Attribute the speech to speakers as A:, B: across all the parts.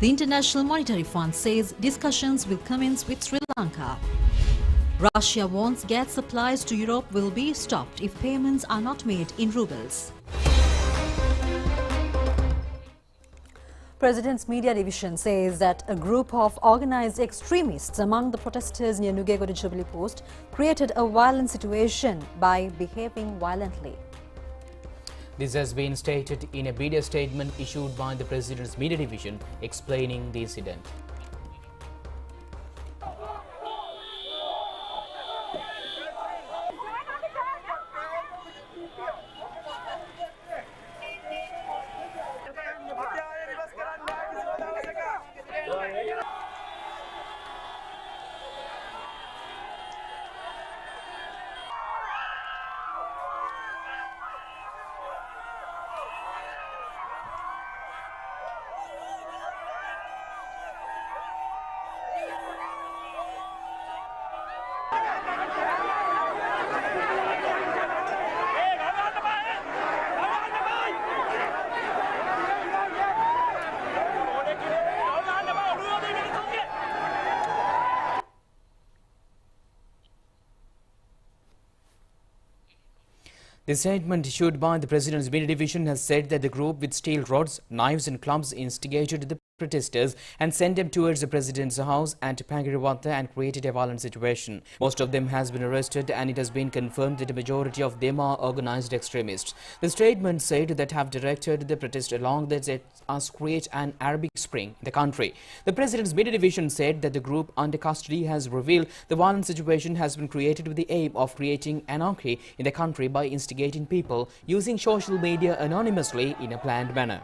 A: The International Monetary Fund says discussions will commence with Sri Lanka. Russia warns gas supplies to Europe will be stopped if payments are not made in rubles. President's media division says that a group of organized extremists among the protesters near Nugegode Jubilee Post created a violent situation by behaving violently.
B: This has been stated in a media statement issued by the President's media division explaining the incident. The statement issued by the President's media division has said that the group with steel rods, knives and clubs instigated the protesters and sent them towards the President's house at Pangiriwata and created a violent situation. Most of them has been arrested and it has been confirmed that the majority of them are organized extremists. The statement said that have directed the protest along that us create an Arabic Spring in the country. The President's media division said that the group under custody has revealed the violent situation has been created with the aim of creating anarchy in the country by instigating people using social media anonymously in a planned manner.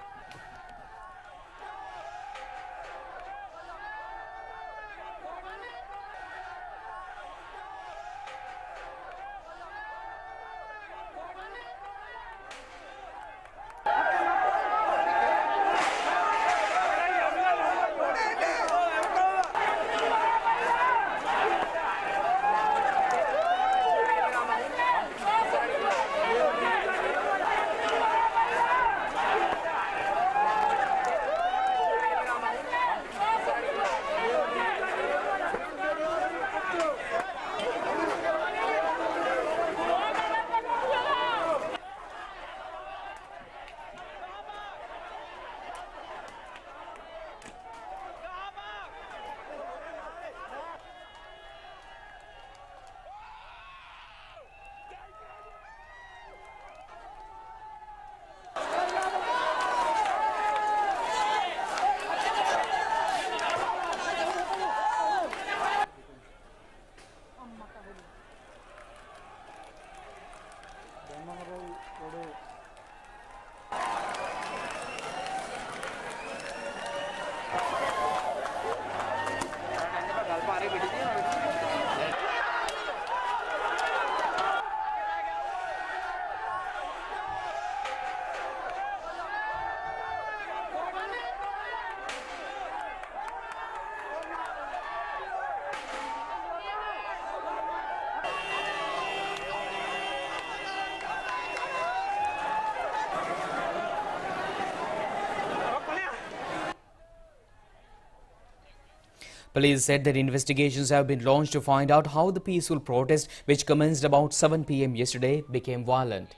B: Police said that investigations have been launched to find out how the peaceful protest, which commenced about 7 p.m. yesterday, became violent.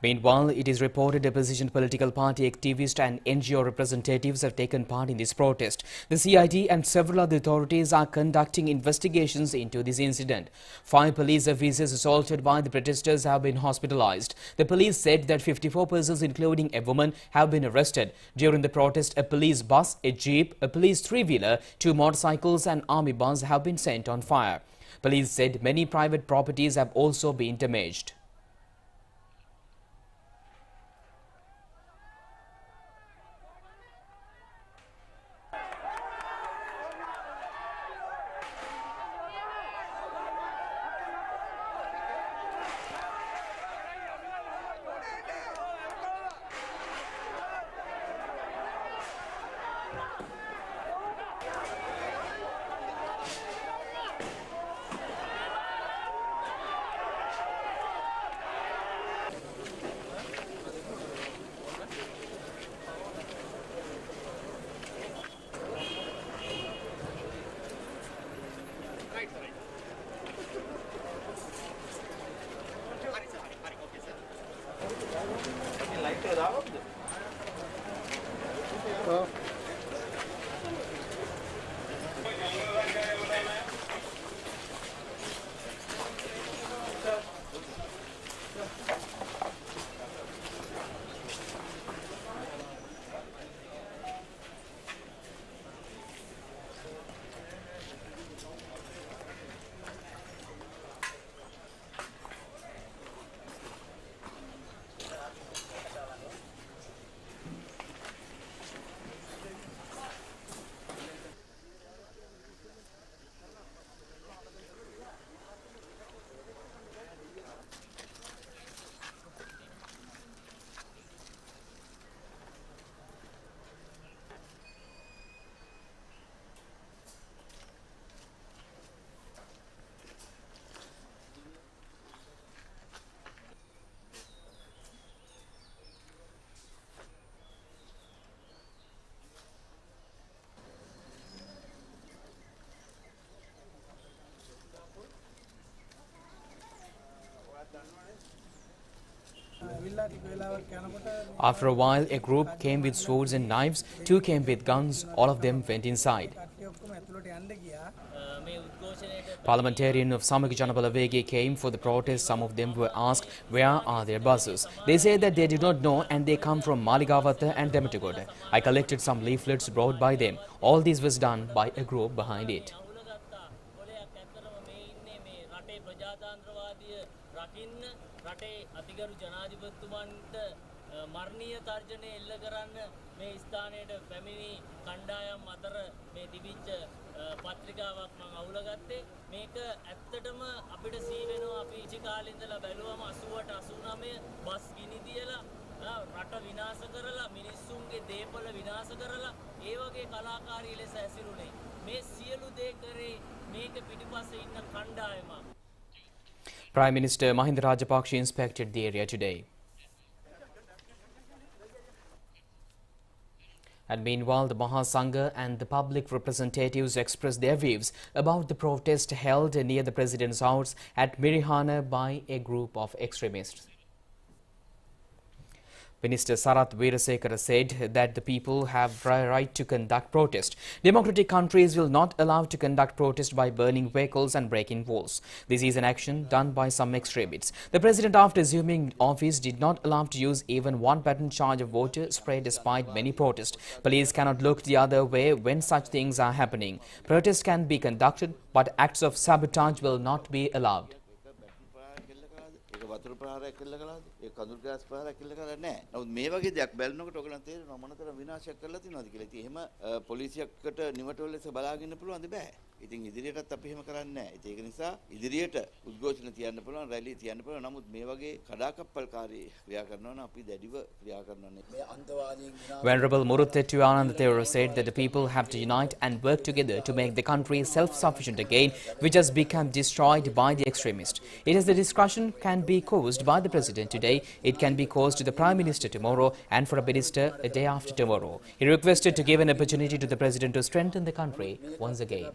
B: Meanwhile, it is reported opposition political party activists and NGO representatives have taken part in this protest. The CID and several other authorities are conducting investigations into this incident. 5 police officers assaulted by the protesters have been hospitalized. The police said that 54 persons, including a woman, have been arrested. During the protest, a police bus, a jeep, a police three-wheeler, 2 motorcycles and army bus have been set on fire. Police said many private properties have also been damaged. After a while, a group came with swords and knives, two came with guns, all of them went inside. Parliamentarian of Samaki Janabalavege came for the protest. Some of them were asked where are their buses. They say that they do not know and they come from Maligawatha and Dematigoda. I collected some leaflets brought by them. All this was done by a group behind it.
C: මරණීය තර්ජනය එල්ල කරන්න මේ ස්ථානයට පැමිණි කණ්ඩායම් අතර මේ තිබිච්ච පත්‍රිකාවක් මම අවුලගත්තේ මේක ඇත්තටම අපිට සී වෙනවා අපි ඉච්ච කාලේ ඉඳලා බැලුවම 88 89 බස් ගිනි තියලා රට විනාශ කරලා මිනිස්සුන්ගේ දේපල විනාශ කරලා ඒ වගේ කලාකාරී ලෙස ඇසිරුනේ මේ සියලු දේ කරේ මේක පිටිපස්සේ ඉන්න කණ්ඩායම.
B: Prime Minister Mahinda Rajapaksa inspected the area today. And meanwhile, the Mahasangha and the public representatives expressed their views about the protest held near the President's house at Mirihana by a group of extremists. Minister Sarath Weerasekara said that the people have a right to conduct protest. Democratic countries will not allow to conduct protest by burning vehicles and breaking walls. This is an action done by some extremists. The President, after assuming office, did not allow to use even one-button charge of water spray despite many protests. Police cannot look the other way when such things are happening. Protests can be conducted, but acts of sabotage will not be allowed.
D: වතුර ප්‍රහාරයක් කළා කළාද? ඒ කඳුළු gas ප්‍රහාරයක් කළා කළා නැහැ. නමුත් මේ වගේ දෙයක් බැලනකොට ඔයගලන් තේරෙනවා මොනතරම් විනාශයක් කරලා තියෙනවද කියලා. ඉතින් එහෙම පොලිසියකට නිවටවල ලෙස බලාගෙන පුළුවන්ද බෑ. ඉතින් ඉදිරියටත් අපි එහෙම කරන්නේ නැහැ. ඉතින් ඒක නිසා ඉදිරියට උද්ඝෝෂණ තියන්න පුළුවන්, රැලි තියන්න පුළුවන්. නමුත් මේ වගේ කඩාකප්පල්කාරී ක්‍රියා කරනවා නම් අපි දැඩිව ක්‍රියා කරනවා නේ. මේ අන්තවාදීන්
B: Venerable Muruthettu Anandathera said that the people have to unite and work together to make the country self-sufficient again, which has become destroyed by the extremists. It is the discussion can be caused by the President today, it can be caused to the Prime Minister tomorrow and for a minister a day after tomorrow. He requested to give an opportunity to the President to strengthen the country once again.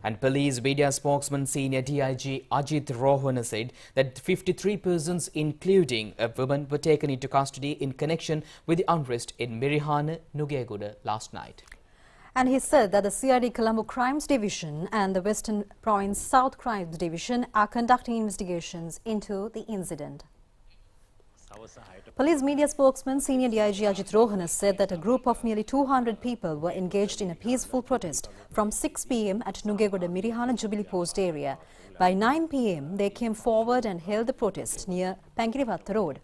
B: And police media spokesman senior DIG Ajit Rohana said that 53 persons, including a woman, were taken into custody in connection with the unrest in Mirihana, Nugegoda last night.
A: And he said that the CID Colombo Crimes Division and the Western Province South Crimes Division are conducting investigations into the incident. Police media spokesman senior DIG Ajit Rohana said that a group of nearly 200 people were engaged in a peaceful protest from 6 p.m. at Nugegoda Mirihana Jubilee Post area. By 9 p.m. they came forward and held the protest near Pankirivatta Road.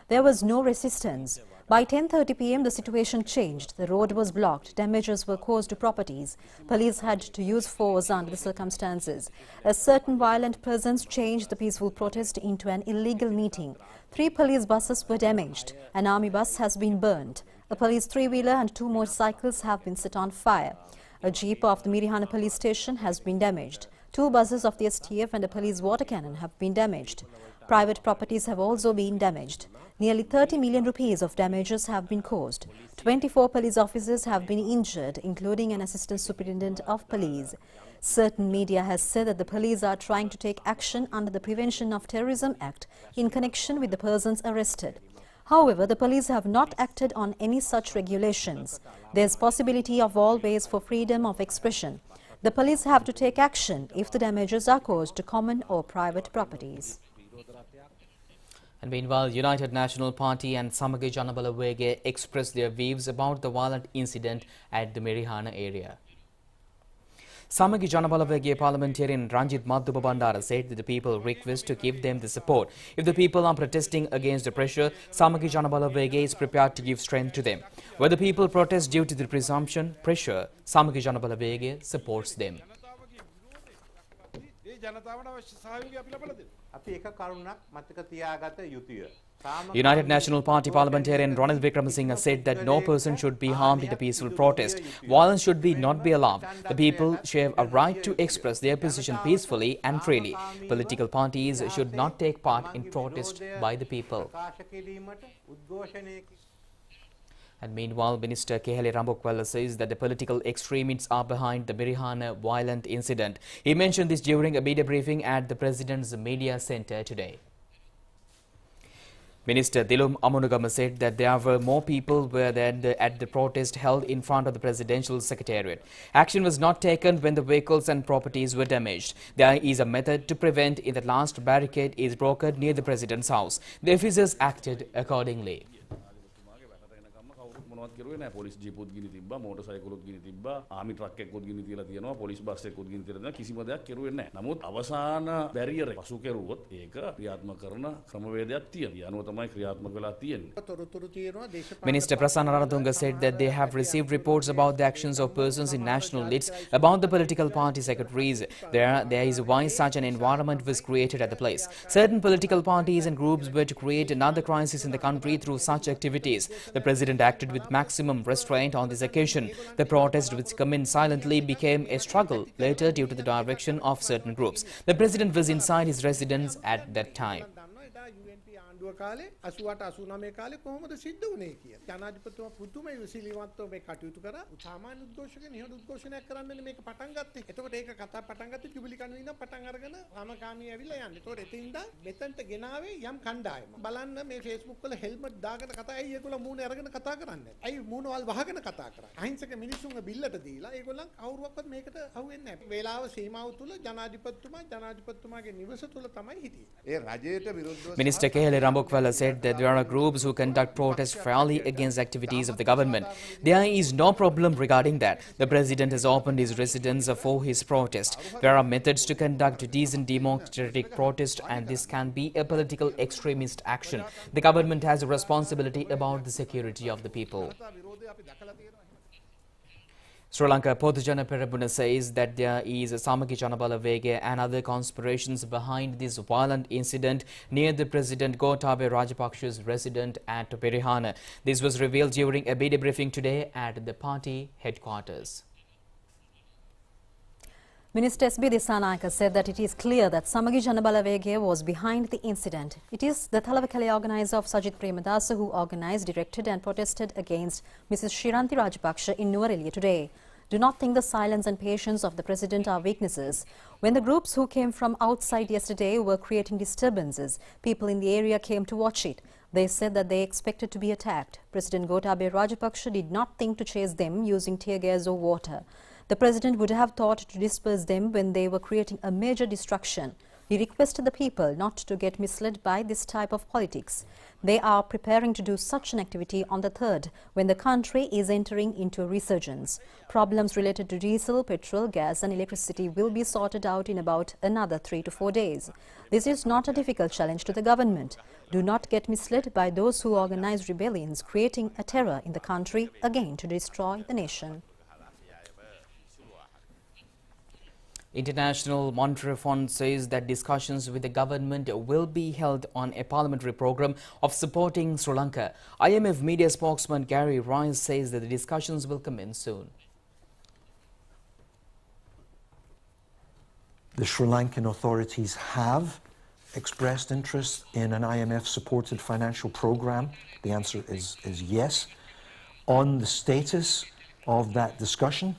A: There was no resistance. By 10:30 p.m. the situation changed. The road was blocked. Damages were caused to properties. Police had to use force under the circumstances. A certain violent presence changed the peaceful protest into an illegal meeting. 3 police buses were damaged. An army bus has been burnt. A police three-wheeler and 2 motorcycles have been set on fire. A jeep of the Mirihana police station has been damaged. 2 buses of the STF and a police water cannon have been damaged. Private properties have also been damaged. Nearly 30 million rupees of damages have been caused. 24 police officers have been injured, including an assistant superintendent of police. Certain media has said that the police are trying to take action under the Prevention of Terrorism Act in connection with the persons arrested. However, the police have not acted on any such regulations. There is possibility of always for freedom of expression. The police have to take action if the damages are caused to common or private properties.
B: And meanwhile, United National Party and Samagi Janabalavege expressed their views about the violent incident at the Mirihana area. Samagi Janabalavege parliamentarian Ranjit Madhuba Bandara said that the people request to give them the support. If the people are protesting against the pressure, Samagi Janabalavege is prepared to give strength to them. Where the people protest due to the presumption pressure, Samagi Janabalavege supports them. United National Party parliamentarian Ranil Wickremesinghe said that no person should be harmed in a peaceful protest. Violence should not be allowed. The people have a right to express their position peacefully and freely. Political parties should not take part in protest by the people. And meanwhile, Minister ChannelEye Rupavahini says that the political extremists are behind the Mirihana violent incident. He mentioned this during a media briefing at the President's Media Centre today. Minister Dilum Amunugama said that there were more people at the protest held in front of the Presidential Secretariat. Action was not taken when the vehicles and properties were damaged. There is a method to prevent if the last barricade is broken near the President's house. The officers acted accordingly.
E: කෙරුවේ නැහැ police ජීපුත් ගිනි තිබ්බා motor සයිකලුත් ගිනි තිබ්බා army truck එකකුත් ගිනි තියලා තියෙනවා පොලිස් බස් එකකුත් ගිනි තියලා තියෙනවා කිසිම දෙයක් කෙරුවේ නැහැ නමුත් අවසාන බැරියර් එක පසු කෙරුවොත් ඒක ක්‍රියාත්මක කරන ක්‍රමවේදයක් තියෙනවා යනුව තමයි ක්‍රියාත්මක වෙලා තියෙන්නේ
B: Minister Prasanna Ranatunga said that they have received reports about the actions of persons in national lists about the political party secretaries. There is why such an environment was created at the place. Certain political parties and groups were to create another crisis in the country through such activities. The President acted with maximum restraint on this occasion. The protest, which commenced silently, became a struggle later due to the direction of certain groups. The President was inside his residence at that time.
F: කාලේ 88 89 කාලේ කොහොමද සිද්ධ වුනේ කියලා. ජනාධිපතිතුමා පුදුම විසිලිවන්තව මේ කටයුතු කරා. සාමාන්‍ය උද්ඝෝෂකයන් නිහඬ උද්ඝෝෂණයක් කරන්නනේ මේක පටන් ගත්තේ. එතකොට ඒක කතා පටන් ගත්තේ ජුබිලි කණුවේ ඉඳන් පටන් අරගෙන සමකාමී ඇවිල්ලා යන්නේ. එතකොට එතින්ද මෙතනට ගෙනාවේ යම් කණ්ඩායම. බලන්න මේ Facebook වල හෙල්මට් දාගෙන කතා ඇයි ඒගොල්ලෝ මූණ අරගෙන කතා කරන්නේ? ඇයි මූණවල් වහගෙන කතා කරන්නේ? අහිංසක මිනිස්සුන්ගේ බිල්ලට දීලා ඒගොල්ලන් කවුරුවක්වත් මේකට අහුවෙන්නේ නැහැ. වේලාව සීමාව තුල ජනාධිපතිතුමාගේ නිවස තුල තමයි හිටියේ. ඒ රජයට විරුද්ධව
B: Minister ChannelEye Rupavahini said that there are groups who conduct protests fairly against activities of the government. There is no problem regarding that. The President has opened his residence for his protest. There are methods to conduct decent democratic protest, and this can be a political extremist action. The government has a responsibility about the security of the people. Sri Lanka Podujana Perabuna says that there is a Samaki Janabalawege and other conspirations behind this violent incident near the President Gotabaya Rajapaksa's residence at Mirihana. This was revealed during a media briefing today at the party headquarters.
A: Minister S.B. Disanayake said that it is clear that Samagi Janabalawege was behind the incident. It is the Thalawakale organizer of Sajith Premadasa who organized, directed and protested against Mrs. Shiranthi Rajapaksa in Nuwara today. Do not think the silence and patience of the President are weaknesses. When the groups who came from outside yesterday were creating disturbances, people in the area came to watch it. They said that they expected to be attacked. President Gotabaya Rajapaksa did not think to chase them using tear gas or water. The President would have thought to disperse them when they were creating a major destruction. He requested the people not to get misled by this type of politics. They are preparing to do such an activity on the 3rd, when the country is entering into a resurgence. Problems related to diesel, petrol, gas and electricity will be sorted out in about another 3 to 4 days. This is not a difficult challenge to the government. Do not get misled by those who organize rebellions, creating a terror in the country again to destroy the nation.
B: International Monetary Fund says that discussions with the government will be held on a parliamentary program of supporting Sri Lanka. IMF media spokesman Gary Rice says that the discussions will commence soon.
G: The Sri Lankan authorities have expressed interest in an IMF-supported financial program. The answer is yes. On the status of that discussion,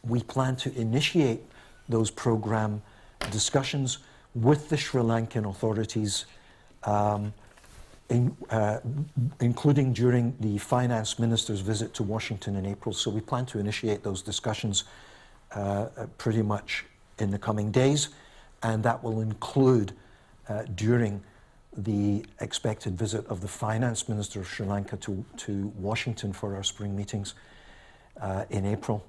G: we plan to initiate those program discussions with the Sri Lankan authorities, including during the finance minister's visit to Washington in April. So we plan to initiate those discussions pretty much in the coming days, and that will include during the expected visit of the finance minister of Sri Lanka to Washington for our spring meetings in April.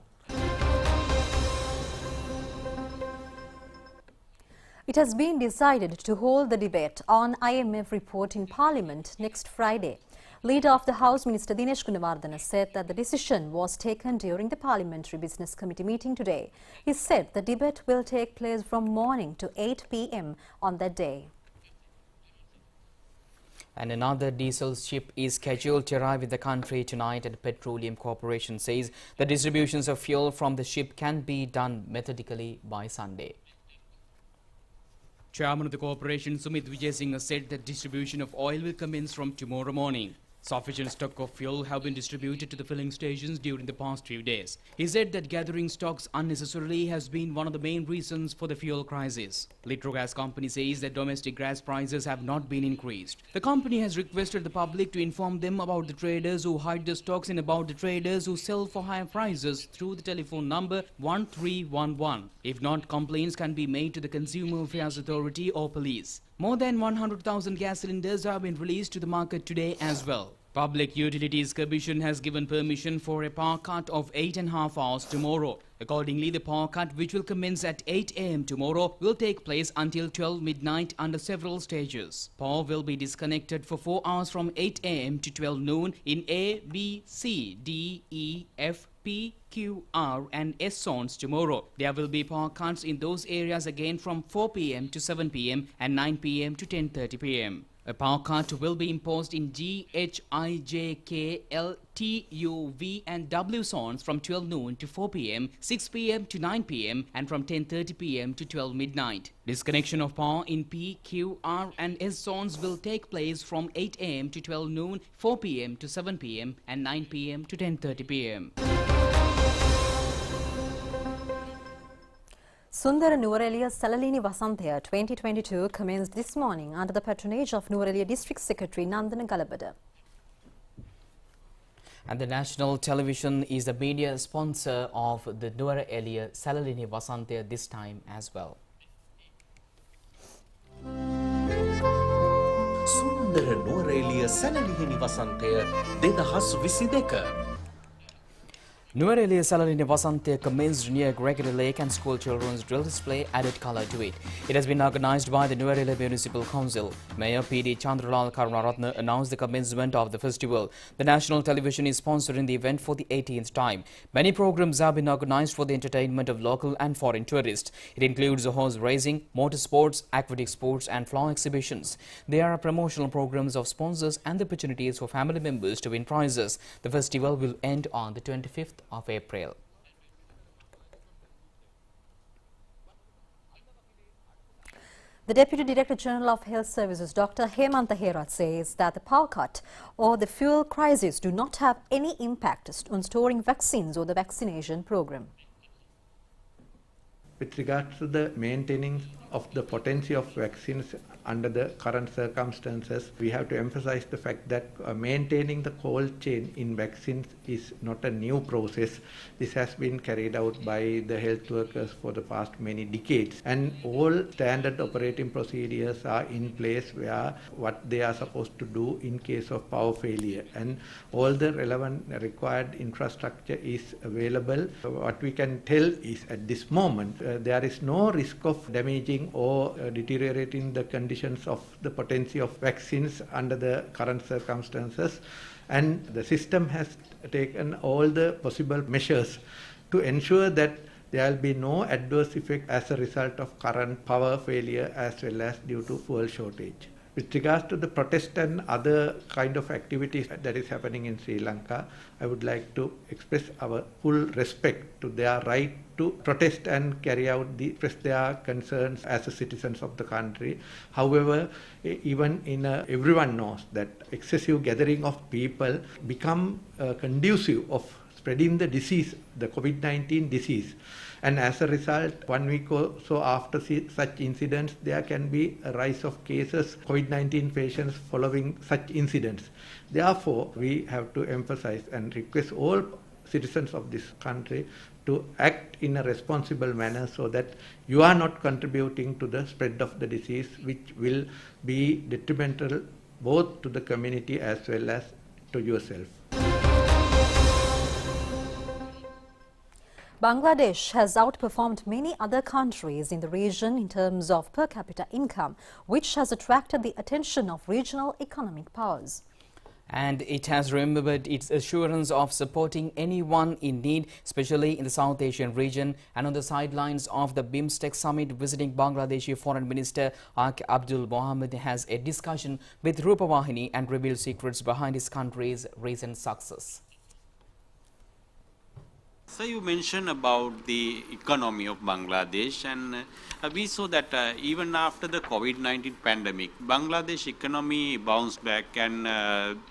A: It has been decided to hold the debate on IMF report in Parliament next Friday. Leader of the House, Minister Dinesh Gunawardena, said that the decision was taken during the Parliamentary Business Committee meeting today. He said the debate will take place from morning to 8 p.m. on that day.
B: And another diesel ship is scheduled to arrive in the country tonight, and Petroleum Corporation says the distributions of fuel from the ship can be done methodically by Sunday. Chairman of the corporation, Sumit Vijayasinghe, said that distribution of oil will commence from tomorrow morning. Sufficient stock of fuel have been distributed to the filling stations during the past few days. He said that gathering stocks unnecessarily has been one of the main reasons for the fuel crisis. Litrogas company says that domestic gas prices have not been increased. The company has requested the public to inform them about the traders who hide the stocks and about the traders who sell for higher prices through the telephone number 1311. If not, complaints can be made to the Consumer Affairs Authority or police. More than 100,000 gas cylinders have been released to the market today as well. Public Utilities Commission has given permission for a power cut of 8.5 hours tomorrow. Accordingly, the power cut, which will commence at 8 a.m. tomorrow, will take place until 12 midnight under several stages. Power will be disconnected for 4 hours from 8 a.m. to 12 noon in A, B, C, D, E, F, P, Q, R and S zones tomorrow. There will be power cuts in those areas again from 4 p.m. to 7 p.m. and 9 p.m. to 10:30 p.m. A power cut will be imposed in G, H, I, J, K, L, T, U, V and W zones from 12 noon to 4 p.m., 6 p.m. to 9 p.m. and from 10:30 p.m. to 12 midnight. Disconnection of power in P, Q, R and S zones will take place from 8 a.m. to 12 noon, 4 p.m. to 7 p.m. and 9 p.m. to 10:30 p.m.
A: Sundara Nuwareliya Salalini Vasantaya 2022 commenced this morning under the patronage of Nuwareliya District Secretary Nandana Galabada.
B: And the national television is the media sponsor of the Nuwareliya Salalini Vasantaya this time as well.
H: Sundara Nuwareliya Salalini Vasantaya 2022.
B: Nuwareliya Salalini Vasantaya commenced near Gregory Lake and school children's drill display added colour to it. It has been organised by the Nuwareliya Municipal Council. Mayor P.D. Chandralal Karunaratne announced the commencement of the festival. The national television is sponsoring the event for the 18th time. Many programs have been organised for the entertainment of local and foreign tourists. It includes horse racing, motorsports, aquatic sports and flower exhibitions. There are promotional programs of sponsors and the opportunities for family members to win prizes. The festival will end on the 25th of April.
A: The Deputy Director General of Health Services, Dr. Hemantha Herath, says that the power cut or the fuel crisis do not have any impact on storing vaccines or the vaccination program.
F: With regards to the maintaining of the potency of vaccines under the current circumstances, we have to emphasize the fact that maintaining the cold chain in vaccines is not a new process. This has been carried out by the health workers for the past many decades, and all standard operating procedures are in place where what they are supposed to do in case of power failure, and all the relevant required infrastructure is available. What we can tell is at this moment there is no risk of damaging or deteriorating the conditions of the potency of vaccines under the current circumstances, and the system has taken all the possible measures to ensure that there will be no adverse effect as a result of current power failure as well as due to fuel shortage. With regards to the protest and other kind of activities that is happening in Sri Lanka, I would like to express our full respect to their right to protest and carry out express their concerns as citizens of the country. However, even in everyone knows that excessive gathering of people become conducive of spreading the disease, the COVID-19 disease. And as a result, 1 week or so after such incidents, there can be a rise of cases, COVID-19 patients following such incidents. Therefore, we have to emphasize and request all citizens of this country to act in a responsible manner so that you are not contributing to the spread of the disease, which will be detrimental both to the community as well as to yourself.
A: Bangladesh has outperformed many other countries in the region in terms of per capita income, which has attracted the attention of regional economic powers.
B: And it has remembered its assurance of supporting anyone in need, especially in the South Asian region. And on the sidelines of the BIMSTEC summit, visiting Bangladeshi Foreign Minister Ak Abdul Mohammed has a discussion with Rupavahini and revealed secrets behind his country's recent success.
I: So you mentioned about the economy of Bangladesh, and we saw that even after the COVID-19 pandemic, Bangladesh economy bounced back and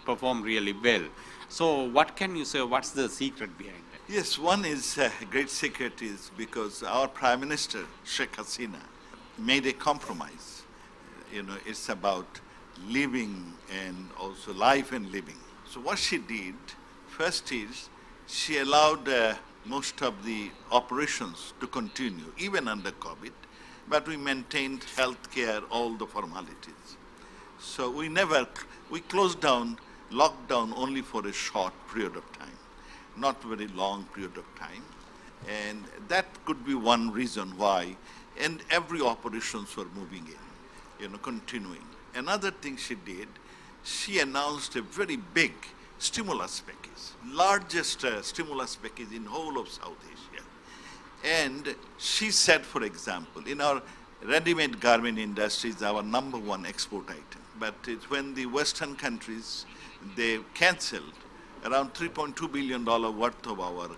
I: performed really well. So what can you say, what's the secret behind that?
J: Yes, one is great secret is because our Prime Minister, Sheikh Hasina, made a compromise. It's about living and also life and living. So what she did, first is she allowed most of the operations to continue, even under COVID, but we maintained healthcare, all the formalities. So we closed down, locked down only for a short period of time, not very long period of time. And that could be one reason why, and every operations were moving in, continuing. Another thing she did, she announced a very big stimulus package, largest stimulus package in whole of South Asia. And she said, for example, in our ready-made garment industry is our #1 export item. But when the Western countries, they canceled around $3.2 billion worth of our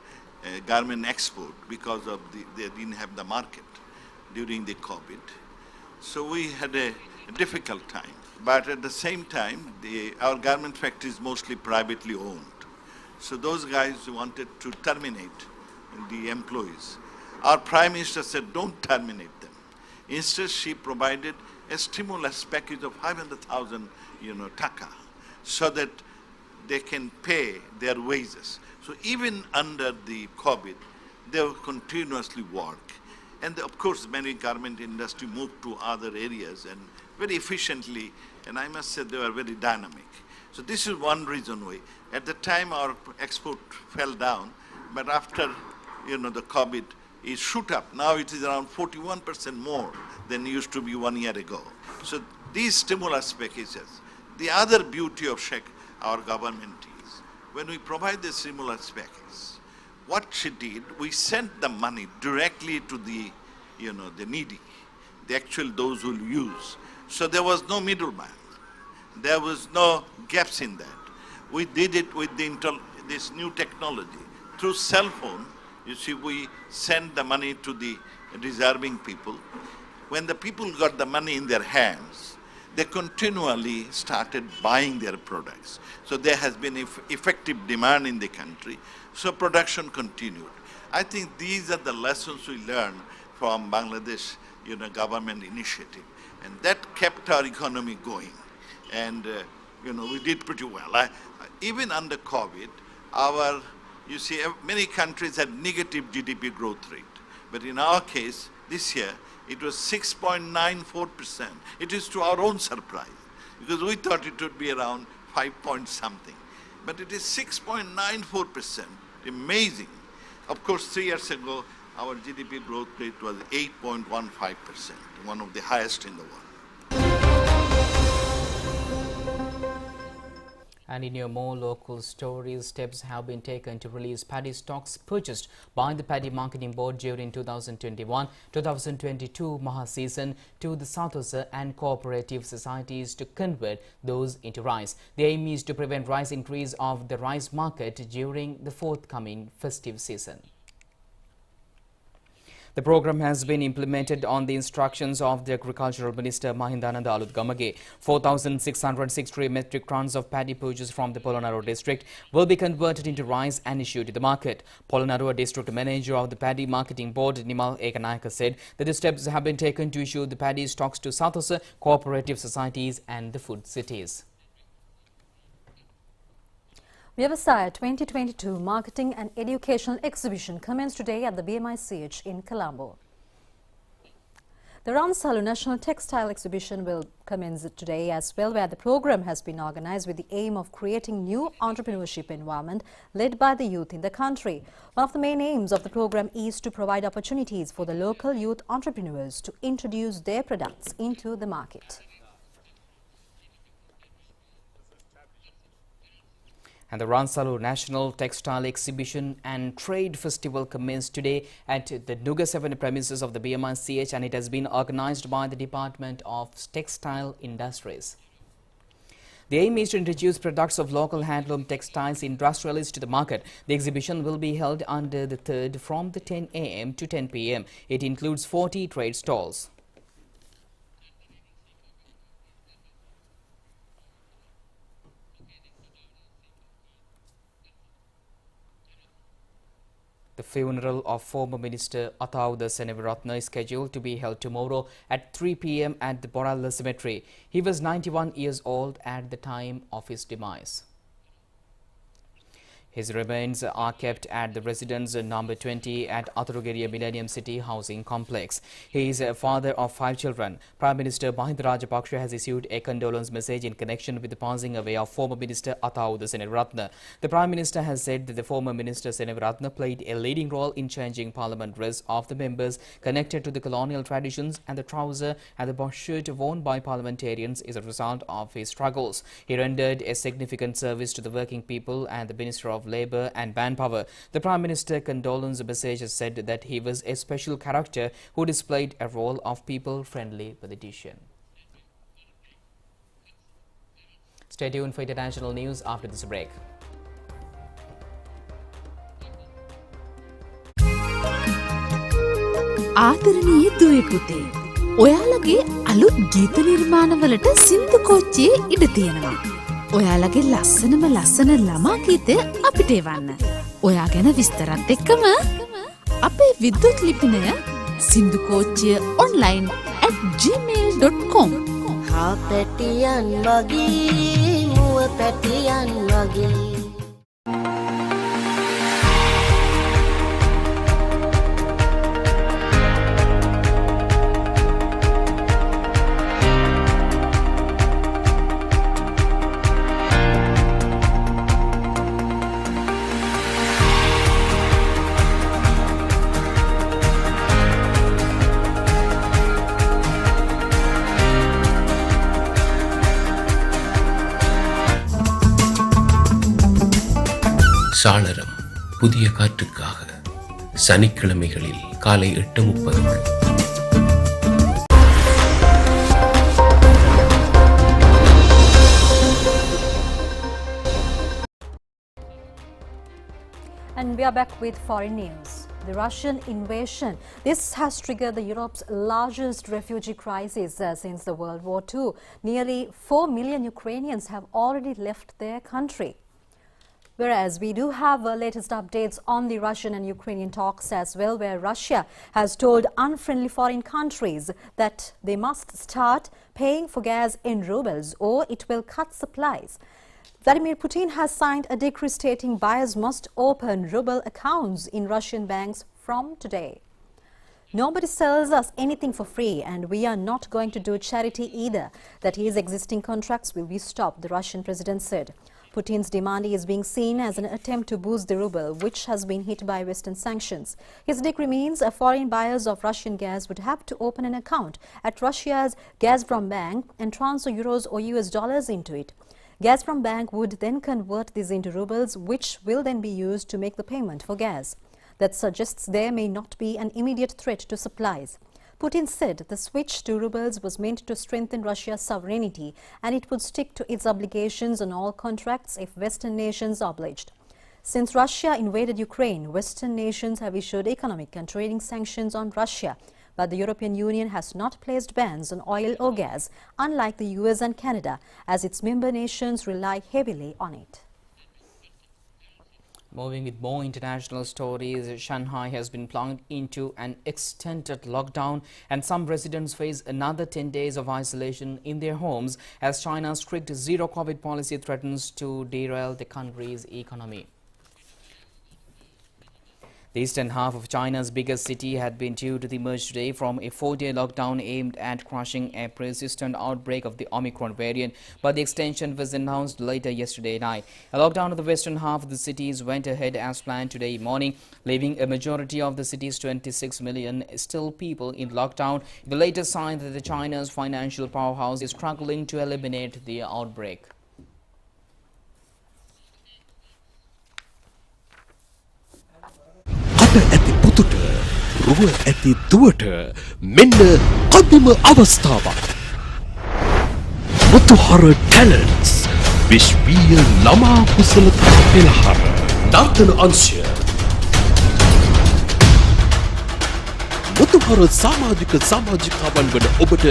J: garment export because of they didn't have the market during the COVID. So we had a difficult time. But at the same time, our garment factory is mostly privately owned. So those guys wanted to terminate the employees. Our Prime Minister said, don't terminate them. Instead, she provided a stimulus package of 500,000, taka, so that they can pay their wages. So even under the COVID, they will continuously work. And of course, many garment industry moved to other areas and very efficiently, and I must say they were very dynamic. So this is one reason why. At the time our export fell down, but after the COVID, it shoot up. Now it is around 41% more than it used to be 1 year ago. So these stimulus packages, the other beauty of our government is, when we provide the stimulus package, what she did, we sent the money directly to the needy, those who will use. So there was no middleman. There was no gaps in that. We did it with this new technology. Through cell phone, we send the money to the deserving people. When the people got the money in their hands, they continually started buying their products. So there has been effective demand in the country. So production continued. I think these are the lessons we learned from Bangladesh, government initiative. And that kept our economy going. And, we did pretty well. Even under COVID, many countries had negative GDP growth rate. But in our case, this year, it was 6.94%. It is to our own surprise, because we thought it would be around 5 point something. But it is 6.94%, amazing. Of course, 3 years ago, our GDP growth rate was 8.15%, one of the highest in the world.
B: And in your more local stories, steps have been taken to release paddy stocks purchased by the Paddy Marketing Board during 2021-2022 Maha season to the Sathosa and cooperative societies to convert those into rice. The aim is to prevent rice increase of the rice market during the forthcoming festive season. The program has been implemented on the instructions of the Agricultural Minister Mahindananda Alutgamage. 4,663 metric tons of paddy purchased from the Polonnaruwa district will be converted into rice and issued to the market. Polonnaruwa district manager of the Paddy Marketing Board, Nimal Ekanayaka, said that the steps have been taken to issue the paddy stocks to Sathosa, cooperative societies and the food cities.
A: Vyavasaya 2022 Marketing and Educational Exhibition commenced today at the BMICH in Colombo. The Ransalu National Textile Exhibition will commence today as well, where the program has been organized with the aim of creating new entrepreneurship environment led by the youth in the country. One of the main aims of the program is to provide opportunities for the local youth entrepreneurs to introduce their products into the market.
B: And the Ransalu National Textile Exhibition and Trade Festival commenced today at the Nuga 7 premises of the BMICH, and it has been organized by the Department of Textile Industries. The aim is to introduce products of local handloom textiles industrialists to the market. The exhibition will be held under the 3rd from the 10 a.m. to 10 p.m. It includes 40 trade stalls. The funeral of former Minister Athawuda Seneviratne is scheduled to be held tomorrow at 3 p.m. at the Boralla Cemetery. He was 91 years old at the time of his demise. His remains are kept at the residence number 20 at Athurugeriya Millennium City Housing Complex. He is a father of 5 children. Prime Minister Mahinda Rajapaksa has issued a condolence message in connection with the passing away of former Minister Athawuda Seneviratne. The Prime Minister has said that the former Minister Seneviratne played a leading role in changing parliament dress of the members connected to the colonial traditions, and the trouser and the bush shirt worn by parliamentarians is a result of his struggles. He rendered a significant service to the working people and the Minister of Labour and Manpower. The Prime Minister condolence message has said that he was a special character who displayed a role of people-friendly politician. Stay tuned for international news after this break.
K: ආදරණීය දුවේ පුතේ, ඔයාලගේ අලුත් ගීත නිර්මාණවලට සින්දු කෝච්චියේ ඉඩ තියෙනවා. ඔයාලගේ ලස්සන ළමා ගීතය අපිට එවන්න. ඔයා ගැන විස්තරත් එක්කම අපේ විද්‍යුත් ලිපිනය සින්දු කෝච්චිය online@gmail.com.
L: හා පැටියන් වගේ මුව පැටියන් වගේ.
H: சாளரம் புதிய காற்றுக்காக சனிக்கிழமைகளில் காலை 8:30.
A: And we are back with foreign news. The Russian invasion. This has triggered the Europe's largest refugee crisis since the World War II. Nearly 4 million Ukrainians have already left their country. Whereas we do have latest updates on the Russian and Ukrainian talks as well, where Russia has told unfriendly foreign countries that they must start paying for gas in rubles or it will cut supplies. Vladimir Putin has signed a decree stating buyers must open ruble accounts in Russian banks from today. Nobody sells us anything for free, and we are not going to do charity either. That his existing contracts will be stopped, the Russian president said. Putin's demand is being seen as an attempt to boost the ruble, which has been hit by Western sanctions. His decree means foreign buyers of Russian gas would have to open an account at Russia's Gazprom bank and transfer euros or US dollars into it. Gazprom bank would then convert these into rubles, which will then be used to make the payment for gas. That suggests there may not be an immediate threat to supplies. Putin said the switch to rubles was meant to strengthen Russia's sovereignty, and it would stick to its obligations on all contracts if Western nations obliged. Since Russia invaded Ukraine, Western nations have issued economic and trading sanctions on Russia, but the European Union has not placed bans on oil or gas, unlike the US and Canada, as its member nations rely heavily on it.
B: Moving with more international stories, Shanghai has been plunged into an extended lockdown, and some residents face another 10 days of isolation in their homes as China's strict zero-COVID policy threatens to derail the country's economy. The eastern half of China's biggest city had been due to emerge today from a 4-day lockdown aimed at crushing a persistent outbreak of the Omicron variant, but the extension was announced later yesterday night. A lockdown of the western half of the cities went ahead as planned today morning, leaving a majority of the city's 26 million still people in lockdown. The latest sign that China's financial powerhouse is struggling to eliminate the outbreak.
M: ඇති පුතුට රුව ඇති දුවට මෙන්න කදිම අවස්ථාවක්. මුතුහර talents විශ්වීය ළමා කුසලතා පෙළහර නර්තන අංශය මුතුහර සමාජිකාවන් වන ඔබට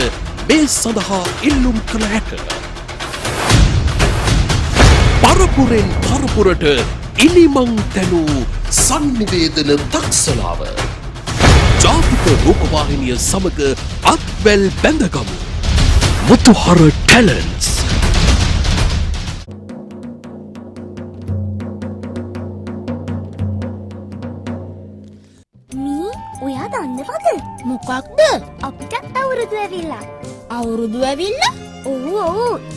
M: මේ සඳහා ඉල්ලුම් කළ හැක. පරපුරෙන් පරපුරට ඉනිමං තැනූ සංනිවේදන දක්ෂලාව ජාතික රූපවාහිනිය සමග අත්වැල් බැඳගමු. මුතුහර ටැලන්ට්ස්.
N: ඔයා දන්නවද? මොකක්ද? අපිටත් අවුරුදු ඇවිල්ලා. අවුරුදු ඇවිල්ලා? ඔව්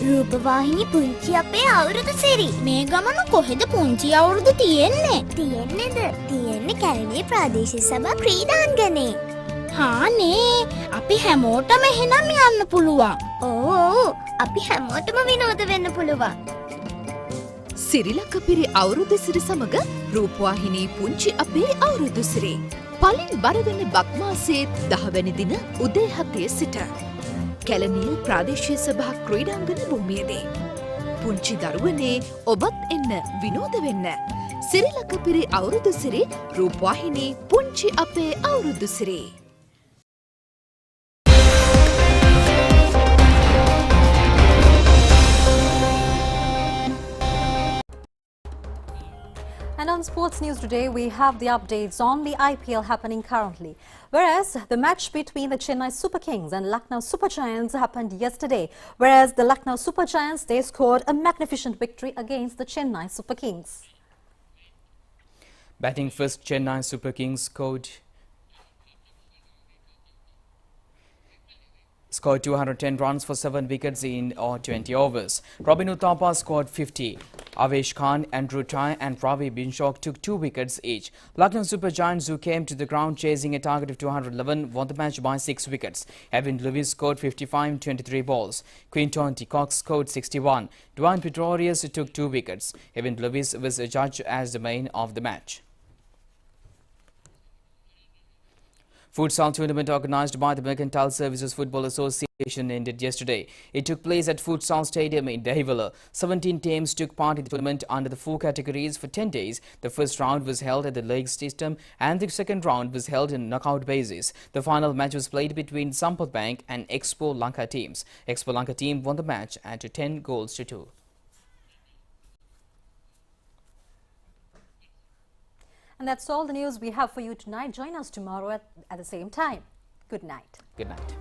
N: රූපවාහිනී පුංචි අපේ අවුරුදු සිරි. මේ ගමන කොහෙද පුංචි අවුරුදු තියෙන්නේ? තියෙන්නේ කැලණියේ ප්‍රාදේශීය සභා ක්‍රීඩාංගණේ. හානේ අපි හැමෝටම එහෙනම් යන්න පුළුවන්. ඔව් අපි හැමෝටම විනෝද වෙන්න පුළුවන්.
K: සිරිලක පිරි අවුරුදු සිරි සමග රූපවාහිනී පුංචි අපේ අවුරුදු සිරි. පලින් බරවෙන බක්මාසේ 10 වැනි දින උදේ 7 සිට කැලණිය ප්‍රාදේශීය සභා ක්‍රීඩාංගණ භූමියේදී පුංචි දරුවනේ ඔබත් එන්න විනෝද වෙන්න. සිරිලක පිරි අවුරුදු සිරි රූපවාහිනී පුංචි අපේ අවුරුදු සිරි.
A: And on sports news today, we have the updates on the IPL happening currently. Whereas the match between the Chennai Super Kings and Lucknow Super Giants happened yesterday. Whereas the Lucknow Super Giants, they scored a magnificent victory against the Chennai Super Kings.
B: Batting first, Chennai Super Kings scored 210 runs for 7 wickets in 20 overs. Robin Uthappa scored 50. Avesh Khan, Andrew Tai and Ravi Binshok took 2 wickets each. Lucknow Super Giants, who came to the ground chasing a target of 211, won the match by 6 wickets. Evan Lewis scored 55 in 23 balls. Quinton de Kock scored 61. Dwayne Pretorius took 2 wickets. Evan Lewis was judged as the man of the match. Futsal tournament organised by the Mercantile Services Football Association ended yesterday. It took place at Futsal Stadium in Dehivala. 17 teams took part in the tournament under the 4 categories for 10 days. The first round was held at the league system and the second round was held in knockout basis. The final match was played between Sampath Bank and Expo Lanka teams. Expo Lanka team won the match at 10 goals to 2.
A: And that's all the news we have for you tonight. Join us tomorrow at the same time. Good night.
B: Good night.